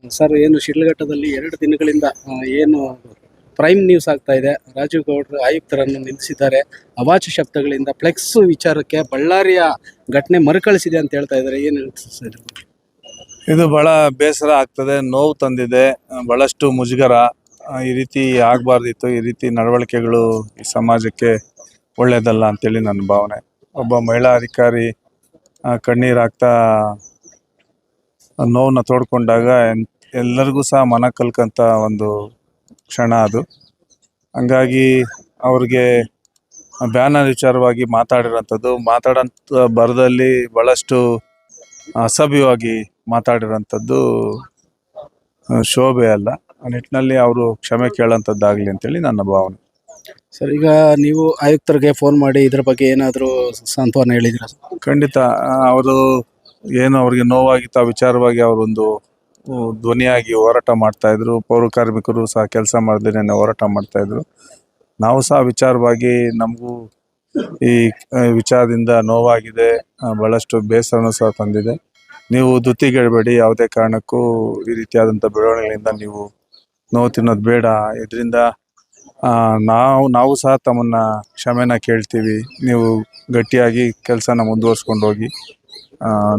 Sir, ಏನು ಶಿಡ್ಲಘಟ್ಟದಲ್ಲಿ 2 ದಿನಗಳಿಂದ ಏನು ಪ್ರೈಮ್ ನ್ಯೂಸ್ ಆಗ್ತಾ ಇದೆ. ರಾಜೀವ್ ಗೌಡ್ರು ಆಯುಕ್ತರನ್ನು ನಿಲ್ಲಿಸಿದ್ದಾರೆ. ಅವಾಚ್ಯ ಶಬ್ದಗಳಿಂದ ಫ್ಲೆಕ್ಸ್ ವಿಚಾರಕ್ಕೆ ಬಳ್ಳಾರಿಯ ಘಟನೆ ಮರುಕಳಿಸಿದೆ ಅಂತ ಹೇಳ್ತಾ ಇದ್ದಾರೆ. ಏನು ಹೇಳ್ತೀರಿ ಸರ್? ಇದು ಬಹಳ ಬೇಸರ ಆಗ್ತದೆ, ನೋವು ತಂದಿದೆ, ಬಹಳಷ್ಟು ಮುಜುಗರ. ಈ ರೀತಿ ಆಗಬಾರ್ದಿತ್ತು. ಈ ರೀತಿ ನಡವಳಿಕೆಗಳು ಈ ಸಮಾಜಕ್ಕೆ ಒಳ್ಳೆಯದಲ್ಲ ಅಂತೇಳಿ ನನ್ನ ಭಾವನೆ. ಒಬ್ಬ ಮಹಿಳಾ ಅಧಿಕಾರಿ ಕಣ್ಣೀರಾಗ್ತಾ ನೋವನ್ನ ತೋಡ್ಕೊಂಡಾಗ ಎಲ್ಲರಿಗೂ ಸಹ ಮನ ಕಲ್ಕಂತ ಒಂದು ಕ್ಷಣ ಅದು. ಹಂಗಾಗಿ ಅವ್ರಿಗೆ ಬ್ಯಾನರ್ ವಿಚಾರವಾಗಿ ಮಾತಾಡಿರೋಂಥದ್ದು, ಮಾತಾಡೋಂಥ ಬರದಲ್ಲಿ ಬಹಳಷ್ಟು ಅಸಭ್ಯವಾಗಿ ಮಾತಾಡಿರೋಂಥದ್ದು ಶೋಭೆ ಅಲ್ಲ. ಆ ನಿಟ್ಟಿನಲ್ಲಿ ಅವರು ಕ್ಷಮೆ ಕೇಳೋಂಥದ್ದಾಗಲಿ ಅಂತೇಳಿ ನನ್ನ ಭಾವನೆ. ಸರ್, ಈಗ ನೀವು ಆಯುಕ್ತರಿಗೆ ಫೋನ್ ಮಾಡಿ ಇದ್ರ ಬಗ್ಗೆ ಏನಾದರೂ ಸಾಂತ್ವನ ಹೇಳಿದ್ದೀರಾ? ಖಂಡಿತ ಅವರು ಏನು ಅವ್ರಿಗೆ ನೋವಾಗಿತ್ತು ಆ ವಿಚಾರವಾಗಿ ಅವರೊಂದು ಧ್ವನಿಯಾಗಿ ಹೋರಾಟ ಮಾಡ್ತಾಯಿದ್ರು. ಪೌರ ಕಾರ್ಮಿಕರು ಸಹ ಕೆಲಸ ಮಾಡದೇನೆ ಹೋರಾಟ ಮಾಡ್ತಾಯಿದ್ರು. ನಾವು ಸಹ ವಿಚಾರವಾಗಿ ನಮಗೂ ಈ ವಿಚಾರದಿಂದ ನೋವಾಗಿದೆ, ಭಾಳಷ್ಟು ಬೇಸರನೂ ಸಹ ತಂದಿದೆ. ನೀವು ಧೃತಿಗೆಡಬೇಡಿ, ಯಾವುದೇ ಕಾರಣಕ್ಕೂ ಈ ರೀತಿಯಾದಂಥ ಬೆಳವಣಿಗೆಗಳಿಂದ ನೀವು ನೋವು ತಿನ್ನೋದು ಬೇಡ. ಇದರಿಂದ ನಾವು ಸಹ ತಮ್ಮನ್ನ ಕ್ಷಮೆನ ಕೇಳ್ತೀವಿ. ನೀವು ಗಟ್ಟಿಯಾಗಿ ಕೆಲಸನ ಮುಂದುವರ್ಸ್ಕೊಂಡು ಹೋಗಿ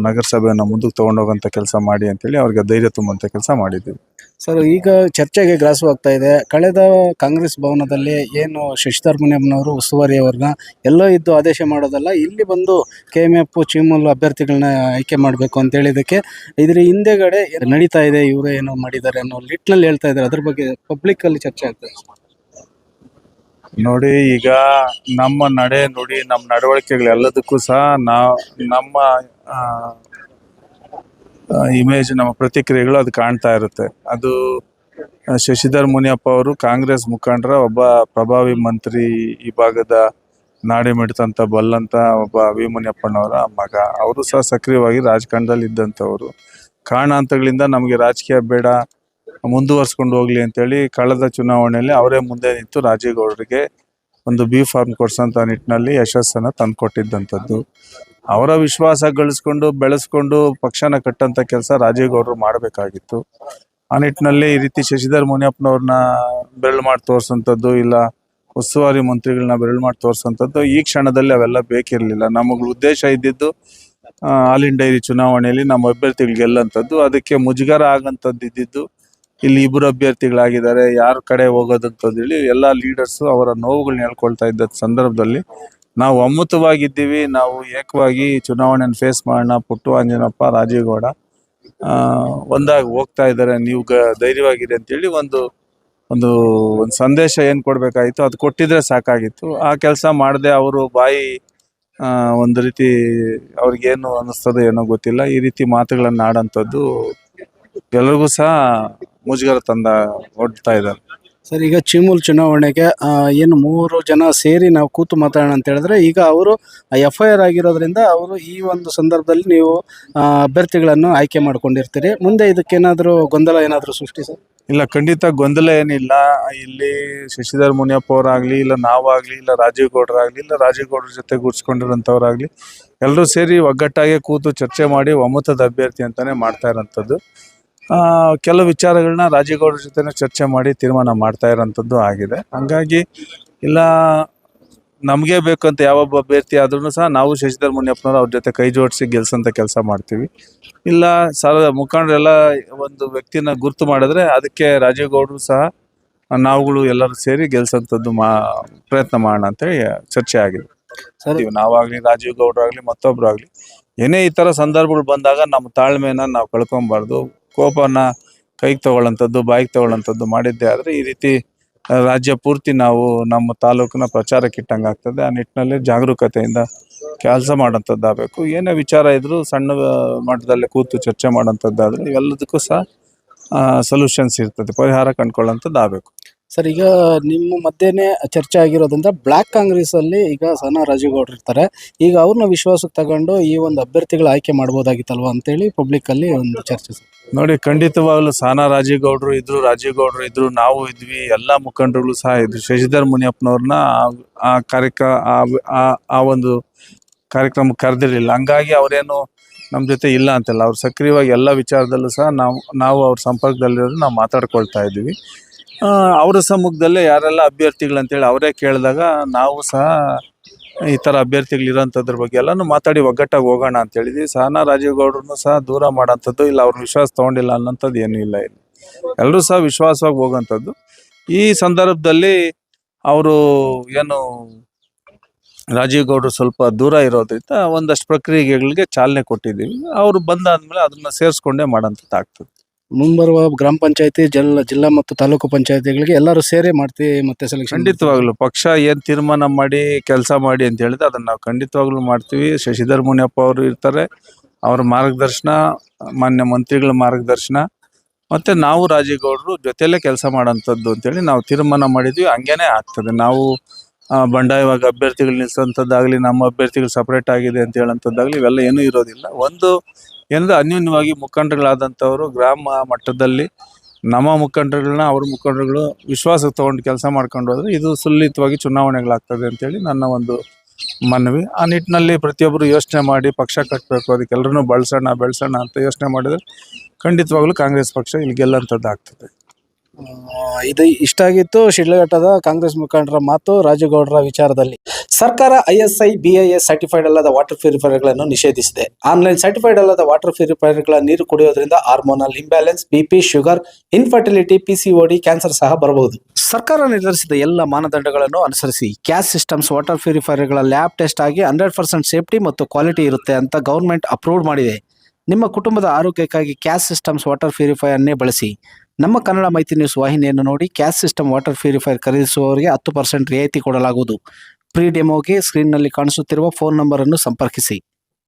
ನಗರಸಭೆಯನ್ನು ಮುಂದಕ್ಕೆ ತೊಗೊಂಡೋಗೋಂಥ ಕೆಲಸ ಮಾಡಿ ಅಂತೇಳಿ ಅವ್ರಿಗೆ ಧೈರ್ಯ ತುಂಬುವಂಥ ಕೆಲಸ ಮಾಡಿದ್ದೀವಿ. ಸರ್, ಈಗ ಚರ್ಚೆಗೆ ಗ್ರಾಸವಾಗ್ತಾ ಇದೆ. ಕಳೆದ ಕಾಂಗ್ರೆಸ್ ಭವನದಲ್ಲಿ ಏನು ಶಶಿಧರ್ ಮುನಿಯಪ್ಪನವರು ಉಸ್ತುವಾರಿಯವ್ರನ್ನ ಎಲ್ಲೋ ಇದ್ದು ಆದೇಶ ಮಾಡೋದಲ್ಲ, ಇಲ್ಲಿ ಬಂದು KMF ಚೀಮೂಲ್ ಅಭ್ಯರ್ಥಿಗಳನ್ನ ಆಯ್ಕೆ ಮಾಡಬೇಕು ಅಂತ ಹೇಳಿದ್ದಕ್ಕೆ ಇದ್ರ ಹಿಂದೆಗಡೆ ನಡೀತಾ ಇದೆ, ಇವರು ಏನೋ ಮಾಡಿದ್ದಾರೆ ಅನ್ನೋ ನಿಟ್ಟಿನಲ್ಲಿ ಹೇಳ್ತಾ ಇದ್ದಾರೆ. ಅದ್ರ ಬಗ್ಗೆ ಪಬ್ಲಿಕ್ಕಲ್ಲಿ ಚರ್ಚೆ ಆಗ್ತದೆ. ನೋಡಿ, ಈಗ ನಮ್ಮ ನಡೆ ನುಡಿ, ನಮ್ಮ ನಡವಳಿಕೆಗಳೆಲ್ಲದಕ್ಕೂ ಸಹ ನಮ್ಮ ಇಮೇಜ್, ನಮ್ಮ ಪ್ರತಿಕ್ರಿಯೆಗಳು ಅದು ಕಾಣ್ತಾ ಇರುತ್ತೆ. ಅದು ಶಶಿಧರ್ ಮುನಿಯಪ್ಪ ಅವರು ಕಾಂಗ್ರೆಸ್ ಮುಖಂಡರ ಒಬ್ಬ ಪ್ರಭಾವಿ ಮಂತ್ರಿ, ಈ ಭಾಗದ ನಾಡಿ ಮಿಡಿತಂತ ಬಲ್ಲಂತ ಒಬ್ಬ ವಿ ಮುನಿಯಪ್ಪನವರ ಮಗ. ಅವರು ಸಹ ಸಕ್ರಿಯವಾಗಿ ರಾಜಕಾರಣದಲ್ಲಿ ಇದ್ದಂಥವ್ರು. ಕಾರಣಾಂತರಗಳಿಂದ ನಮಗೆ ರಾಜಕೀಯ ಬೇಡ, ಮುಂದುವರ್ಸ್ಕೊಂಡು ಹೋಗ್ಲಿ ಅಂತೇಳಿ ಕಳೆದ ಚುನಾವಣೆಯಲ್ಲಿ ಅವರೇ ಮುಂದೆ ನಿಂತು ರಾಜೀವ್ ಗೌಡರಿಗೆ ಒಂದು B ಫಾರ್ಮ್ ಕೊಡ್ಸೋಂಥ ನಿಟ್ಟಿನಲ್ಲಿ ಯಶಸ್ಸನ್ನು ತಂದುಕೊಟ್ಟಿದ್ದಂಥದ್ದು. ಅವರ ವಿಶ್ವಾಸ ಗಳಿಸ್ಕೊಂಡು ಬೆಳೆಸ್ಕೊಂಡು ಪಕ್ಷನ ಕಟ್ಟಂಥ ಕೆಲಸ ರಾಜೀವ್ ಗೌಡರು ಮಾಡಬೇಕಾಗಿತ್ತು. ಆ ನಿಟ್ಟಿನಲ್ಲಿ ಈ ರೀತಿ ಶಶಿಧರ್ ಮುನಿಯಪ್ಪನವ್ರನ್ನ ಬೆರಳು ಮಾಡಿ ತೋರಿಸೋಂಥದ್ದು, ಇಲ್ಲ ಉಸ್ತುವಾರಿ ಮಂತ್ರಿಗಳನ್ನ ಬೆರಳು ಮಾಡಿ ತೋರಿಸೋಂಥದ್ದು ಈ ಕ್ಷಣದಲ್ಲಿ ಅವೆಲ್ಲ ಬೇಕಿರಲಿಲ್ಲ. ನಮಗೆ ಉದ್ದೇಶ ಇದ್ದಿದ್ದು ಹಾಲಿನ ಡೈರಿ ಚುನಾವಣೆಯಲ್ಲಿ ನಮ್ಮ ಅಭ್ಯರ್ಥಿಗಳು ಗೆಲ್ಲಂಥದ್ದು. ಅದಕ್ಕೆ ಮುಜುಗರ ಆಗಂಥದ್ದು ಇದ್ದಿದ್ದು ಇಲ್ಲಿ ಇಬ್ಬರು ಅಭ್ಯರ್ಥಿಗಳಾಗಿದ್ದಾರೆ, ಯಾರ ಕಡೆ ಹೋಗೋದಂತಂದೇಳಿ ಎಲ್ಲ ಲೀಡರ್ಸು ಅವರ ನೋವುಗಳನ್ನ ಹೇಳ್ಕೊಳ್ತಾ ಇದ್ದ ಸಂದರ್ಭದಲ್ಲಿ ನಾವು ಒಮ್ಮತವಾಗಿದ್ದೀವಿ. ನಾವು ಏಕವಾಗಿ ಚುನಾವಣೆಯನ್ನು ಫೇಸ್ ಮಾಡೋಣ. ಪುಟ್ಟು ಅಂಜನಪ್ಪ, ರಾಜೀವ್ ಗೌಡ ಒಂದಾಗಿ ಹೋಗ್ತಾ ಇದ್ದಾರೆ, ನೀವು ಧೈರ್ಯವಾಗಿರಿ ಅಂತೇಳಿ ಒಂದು ಸಂದೇಶ ಏನು ಕೊಡಬೇಕಾಗಿತ್ತು ಅದು ಕೊಟ್ಟಿದ್ರೆ ಸಾಕಾಗಿತ್ತು. ಆ ಕೆಲಸ ಮಾಡದೆ ಅವರು ಬಾಯಿ ಒಂದು ರೀತಿ ಅವ್ರಿಗೇನು ಅನ್ನಿಸ್ತದೋ ಏನೋ ಗೊತ್ತಿಲ್ಲ, ಈ ರೀತಿ ಮಾತುಗಳನ್ನು ಆಡೋಂಥದ್ದು ಎಲ್ಲರಿಗೂ ಸಹ ಮುಜುಗರ ಹೊಡ್ತಾ ಇದ್ದಾರೆ. ಸರ್, ಈಗ ಚೀಮೂಲ್ ಚುನಾವಣೆಗೆ ಏನು 3 ಜನ ಸೇರಿ ನಾವು ಕೂತು ಮಾತಾಡೋಣ ಅಂತ ಹೇಳಿದ್ರೆ, ಈಗ ಅವರು FIR ಆಗಿರೋದ್ರಿಂದ ಅವರು ಈ ಒಂದು ಸಂದರ್ಭದಲ್ಲಿ ನೀವು ಅಭ್ಯರ್ಥಿಗಳನ್ನು ಆಯ್ಕೆ ಮಾಡ್ಕೊಂಡಿರ್ತೀರಿ. ಮುಂದೆ ಇದಕ್ಕೇನಾದರೂ ಗೊಂದಲ ಏನಾದರೂ ಸೃಷ್ಟಿ ಸರ್? ಇಲ್ಲ, ಖಂಡಿತ ಗೊಂದಲ ಏನಿಲ್ಲ. ಇಲ್ಲಿ ಶಶಿಧರ್ ಮುನಿಯಪ್ಪ ಅವರಾಗಲಿ, ಇಲ್ಲ ನಾವಾಗಲಿ, ಇಲ್ಲ ರಾಜೀವ್ ಗೌಡರಾಗಲಿ, ಇಲ್ಲ ರಾಜೀವ್ ಗೌಡ್ರ ಜೊತೆ ಗೂಡಿಸ್ಕೊಂಡಿರೋಂಥವ್ರಾಗಲಿ ಎಲ್ಲರೂ ಸೇರಿ ಒಗ್ಗಟ್ಟಾಗಿ ಕೂತು ಚರ್ಚೆ ಮಾಡಿ ಒಮ್ಮತದ ಅಭ್ಯರ್ಥಿ ಅಂತಲೇ ಮಾಡ್ತಾ ಇರೋಂಥದ್ದು. ಕೆಲವು ವಿಚಾರಗಳನ್ನ ರಾಜೀವ್ ಗೌಡ್ರ ಜೊತೆ ಚರ್ಚೆ ಮಾಡಿ ತೀರ್ಮಾನ ಮಾಡ್ತಾ ಇರೋಂಥದ್ದು ಆಗಿದೆ. ಹಂಗಾಗಿ ಇಲ್ಲ, ನಮಗೆ ಬೇಕಂತ ಯಾವೊಬ್ಬ ಅಭ್ಯರ್ಥಿ ಆದ್ರೂ ಸಹ ನಾವು ಶಶಿಧರ್ ಮುನಿಯಪ್ಪನವರು ಅವ್ರ ಜೊತೆ ಕೈ ಜೋಡಿಸಿ ಗೆಲ್ಸೋಂಥ ಕೆಲಸ ಮಾಡ್ತೀವಿ. ಇಲ್ಲ ಮುಖಂಡರೆಲ್ಲ ಒಂದು ವ್ಯಕ್ತಿನ ಗುರ್ತು ಮಾಡಿದ್ರೆ ಅದಕ್ಕೆ ರಾಜೀವ್ ಗೌಡರು ಸಹ ನಾವುಗಳು ಎಲ್ಲರೂ ಸೇರಿ ಗೆಲ್ಸೋಂಥದ್ದು ಪ್ರಯತ್ನ ಮಾಡೋಣ ಅಂತೇಳಿ ಚರ್ಚೆ ಆಗಿದೆ. ನಾವಾಗಲಿ, ರಾಜೀವ್ ಗೌಡರಾಗಲಿ, ಮತ್ತೊಬ್ರು ಆಗಲಿ ಏನೇ ಈ ಥರ ಸಂದರ್ಭಗಳು ಬಂದಾಗ ನಮ್ಮ ತಾಳ್ಮೆನ ನಾವು ಕಳ್ಕೊಬಾರ್ದು. ಕೋಪನ ಕೈಗೆ ತಗೊಳ್ಳೋಂಥದ್ದು, ಬಾಯಿಗೆ ತಗೊಳ್ಳೋಂಥದ್ದು ಮಾಡಿದ್ದೆ ಆದರೆ ಈ ರೀತಿ ರಾಜ್ಯ ಪೂರ್ತಿ ನಾವು ನಮ್ಮ ತಾಲೂಕಿನ ಪ್ರಚಾರಕ್ಕೆ ಇಟ್ಟಂಗೆ ಆಗ್ತದೆ. ಆ ನಿಟ್ಟಿನಲ್ಲಿ ಜಾಗರೂಕತೆಯಿಂದ ಕೆಲಸ ಮಾಡೋಂಥದ್ದಾಗಬೇಕು. ಏನೇ ವಿಚಾರ ಇದ್ದರೂ ಸಣ್ಣ ಮಟ್ಟದಲ್ಲೇ ಕೂತು ಚರ್ಚೆ ಮಾಡೋಂಥದ್ದಾದರೆ ಇವೆಲ್ಲದಕ್ಕೂ ಸಹ ಸೊಲ್ಯೂಷನ್ಸ್ ಇರ್ತದೆ, ಪರಿಹಾರ ಕಂಡುಕೊಳ್ಳೋಂಥದ್ದು ಆಗಬೇಕು. ಸರ್, ಈಗ ನಿಮ್ಮ ಮಧ್ಯೆನೇ ಚರ್ಚೆ ಆಗಿರೋದ್ರಿಂದ ಬ್ಲ್ಯಾಕ್ ಕಾಂಗ್ರೆಸ್ಸಲ್ಲಿ ಈಗ ಸನಾ ರಾಜೀವ್ ಗೌಡ್ರು ಇರ್ತಾರೆ. ಈಗ ಅವ್ರನ್ನ ವಿಶ್ವಾಸಕ್ಕೆ ತಗೊಂಡು ಈ ಒಂದು ಅಭ್ಯರ್ಥಿಗಳ ಆಯ್ಕೆ ಮಾಡ್ಬೋದಾಗಿತ್ತಲ್ವ ಅಂತೇಳಿ ಪಬ್ಲಿಕ್ಕಲ್ಲಿ ಒಂದು ಚರ್ಚೆ. ನೋಡಿ, ಖಂಡಿತವಾಗ್ಲೂ ಸಾನಾ ರಾಜೀವ್ ಗೌಡರು ಇದ್ರು, ನಾವು ಇದ್ವಿ, ಎಲ್ಲ ಮುಖಂಡರುಗಳು ಸಹ ಇದ್ರು. ಶಶಿಧರ್ ಮುನಿಯಪ್ಪನವ್ರನ್ನ ಆ ಒಂದು ಕಾರ್ಯಕ್ರಮ ಕರೆದಿರಲಿಲ್ಲ. ಹಂಗಾಗಿ ಅವರೇನು ನಮ್ಮ ಜೊತೆ ಇಲ್ಲ ಅಂತಲ್ಲ, ಅವ್ರು ಸಕ್ರಿಯವಾಗಿ ಎಲ್ಲ ವಿಚಾರದಲ್ಲೂ ಸಹ ನಾವು ಅವ್ರ ಸಂಪರ್ಕದಲ್ಲಿರೋದು ನಾವು ಮಾತಾಡ್ಕೊಳ್ತಾ ಇದ್ದೀವಿ. ಅವರ ಸಮ್ಮುಖದಲ್ಲೇ ಯಾರೆಲ್ಲ ಅಭ್ಯರ್ಥಿಗಳಂತೇಳಿ ಅವರೇ ಕೇಳಿದಾಗ ನಾವು ಸಹ ಈ ಥರ ಅಭ್ಯರ್ಥಿಗಳಿರೋಂಥದ್ರ ಬಗ್ಗೆ ಎಲ್ಲನೂ ಮಾತಾಡಿ ಒಗ್ಗಟ್ಟಾಗಿ ಹೋಗೋಣ ಅಂತ ಹೇಳಿದ್ವಿ. ಸಹನಾ ರಾಜೀವ್ ಗೌಡ್ರನ್ನು ಸಹ ದೂರ ಮಾಡೋಂಥದ್ದು ಇಲ್ಲ, ಅವ್ರ ವಿಶ್ವಾಸ ತೊಗೊಂಡಿಲ್ಲ ಅನ್ನೋಂಥದ್ದು ಏನೂ ಇಲ್ಲ. ಇಲ್ಲಿ ಎಲ್ಲರೂ ಸಹ ವಿಶ್ವಾಸವಾಗಿ ಹೋಗೋಂಥದ್ದು. ಈ ಸಂದರ್ಭದಲ್ಲಿ ಅವರು ಏನು ರಾಜೀವ್ ಗೌಡ್ರು ಸ್ವಲ್ಪ ದೂರ ಇರೋದ್ರಿಂದ ಒಂದಷ್ಟು ಪ್ರಕ್ರಿಯೆಗಳಿಗೆ ಚಾಲನೆ ಕೊಟ್ಟಿದ್ದೀವಿ. ಅವರು ಬಂದಾದ್ಮೇಲೆ ಅದನ್ನ ಸೇರಿಸ್ಕೊಂಡೇ ಮಾಡೋಂಥದ್ದು ಆಗ್ತದೆ. ಮುಂಬರುವ ಗ್ರಾಮ ಪಂಚಾಯತಿ ಜಿಲ್ಲಾ ಮತ್ತು ತಾಲೂಕು ಪಂಚಾಯತಿಗಳಿಗೆ ಎಲ್ಲರೂ ಸೇರಿ ಮಾಡ್ತೀವಿ ಮತ್ತೆ ಸೆಲೆಕ್ಷನ್. ಖಂಡಿತವಾಗ್ಲು ಪಕ್ಷ ಏನು ತೀರ್ಮಾನ ಮಾಡಿ ಕೆಲಸ ಮಾಡಿ ಅಂತ ಹೇಳಿದ್ರೆ ಅದನ್ನ ನಾವು ಖಂಡಿತವಾಗ್ಲೂ ಮಾಡ್ತೀವಿ. ಶಶಿಧರ್ ಮುನಿಯಪ್ಪ ಅವರು ಇರ್ತಾರೆ, ಅವರ ಮಾರ್ಗದರ್ಶನ, ಮಾನ್ಯ ಮಂತ್ರಿಗಳ ಮಾರ್ಗದರ್ಶನ, ಮತ್ತೆ ನಾವು ರಾಜೀವ್ ಗೌಡರು ಜೊತೆಯಲ್ಲೇ ಕೆಲಸ ಮಾಡೋಂಥದ್ದು ಅಂತೇಳಿ ನಾವು ತೀರ್ಮಾನ ಮಾಡಿದ್ವಿ. ಹಂಗೇನೆ ಆಗ್ತದೆ. ನಾವು ಬಂಡಾಯವಾಗಿ ಅಭ್ಯರ್ಥಿಗಳು ನಿಲ್ಲಿಸೋಂಥದ್ದಾಗಲಿ, ನಮ್ಮ ಅಭ್ಯರ್ಥಿಗಳು ಸಪ್ರೇಟ್ ಆಗಿದೆ ಅಂತ ಹೇಳೋಂಥದ್ದಾಗಲಿ ಇವೆಲ್ಲ ಏನೂ ಇರೋದಿಲ್ಲ. ಒಂದು ಏನಂದ್ರೆ ಅನ್ಯೂನ್ಯವಾಗಿ ಮುಖಂಡರುಗಳಾದಂಥವರು ಗ್ರಾಮ ಮಟ್ಟದಲ್ಲಿ ನಮ್ಮ ಮುಖಂಡರುಗಳನ್ನ ಅವ್ರ ಮುಖಂಡರುಗಳು ವಿಶ್ವಾಸಕ್ಕೆ ತೊಗೊಂಡು ಕೆಲಸ ಮಾಡ್ಕೊಂಡು ಹೋದ್ರೆ ಇದು ಸುಲಲಿತವಾಗಿ ಚುನಾವಣೆಗಳಾಗ್ತದೆ ಅಂತೇಳಿ ನನ್ನ ಒಂದು ಮನವಿ. ಆ ನಿಟ್ಟಿನಲ್ಲಿ ಪ್ರತಿಯೊಬ್ಬರು ಯೋಚನೆ ಮಾಡಿ ಪಕ್ಷ ಕಟ್ಟಬೇಕು, ಅದಕ್ಕೆಲ್ಲರೂ ಬೆಳೆಸೋಣ ಅಂತ ಯೋಚನೆ ಮಾಡಿದ್ರೆ ಖಂಡಿತವಾಗ್ಲೂ ಕಾಂಗ್ರೆಸ್ ಪಕ್ಷ ಇಲ್ಲಿ ಗೆಲ್ಲಂಥದ್ದು ಆಗ್ತದೆ. ಇದು ಇಷ್ಟಾಗಿತ್ತು ಶಿಡ್ಲಘಟ್ಟದ ಕಾಂಗ್ರೆಸ್ ಮುಖಂಡರ ಮಾತು ರಾಜೇಗೌಡರ ವಿಚಾರದಲ್ಲಿ. ಸರ್ಕಾರ ISI BIS ಸರ್ಟಿಫೈಡ್ ಅಲ್ಲದ ವಾಟರ್ ಪ್ಯೂರಿಫೈಯರ್ಗಳನ್ನು ನಿಷೇಧಿಸಿದೆ. ಆನ್ಲೈನ್ ಸರ್ಟಿಫೈಡ್ ಅಲ್ಲದ ವಾಟರ್ ಪ್ಯೂರಿಫೈಯರ್ಗಳ ನೀರು ಕುಡಿಯೋದ್ರಿಂದ hormonal imbalance, BP, sugar, infertility, PCOD, cancer ಸಹ ಬರಬಹುದು. ಸರ್ಕಾರ ನಿರ್ಧರಿಸಿದ ಎಲ್ಲ ಮಾನದಂಡಗಳನ್ನು ಅನುಸರಿಸಿ ಕ್ಯಾಸ್ ಸಿಸ್ಟಮ್ಸ್ ವಾಟರ್ ಪ್ಯೂರಿಫೈಯರ್ಗಳ ಲ್ಯಾಬ್ ಟೆಸ್ಟ್ ಆಗಿ 100% ಸೇಫ್ಟಿ ಮತ್ತು ಕ್ವಾಲಿಟಿ ಇರುತ್ತೆ ಅಂತ ಗವರ್ಮೆಂಟ್ ಅಪ್ರೂವ್ ಮಾಡಿದೆ. ನಿಮ್ಮ ಕುಟುಂಬದ ಆರೋಗ್ಯಕ್ಕಾಗಿ ಕ್ಯಾಸ್ ಸಿಸ್ಟಮ್ಸ್ ವಾಟರ್ ಪ್ಯೂರಿಫೈಯರ್ನೇ ಬಳಸಿ. ನಮ್ಮ ಕನ್ನಡ ಮೈತ್ರಿ ನ್ಯೂಸ್ ವಾಹಿನಿಯನ್ನು ನೋಡಿ ಕ್ಯಾಸ್ ಸಿಸ್ಟಮ್ ವಾಟರ್ ಪ್ಯೂರಿಫೈಯರ್ ಖರೀದಿಸುವವರಿಗೆ 10% ರಿಯಾಯಿತಿ ಕೊಡಲಾಗುವುದು. ಪ್ರೀ ಡೆಮೋಗೆ ಸ್ಕ್ರೀನ್ನಲ್ಲಿ ಕಾಣಿಸುತ್ತಿರುವ ಫೋನ್ ನಂಬರ್ ಅನ್ನು ಸಂಪರ್ಕಿಸಿ.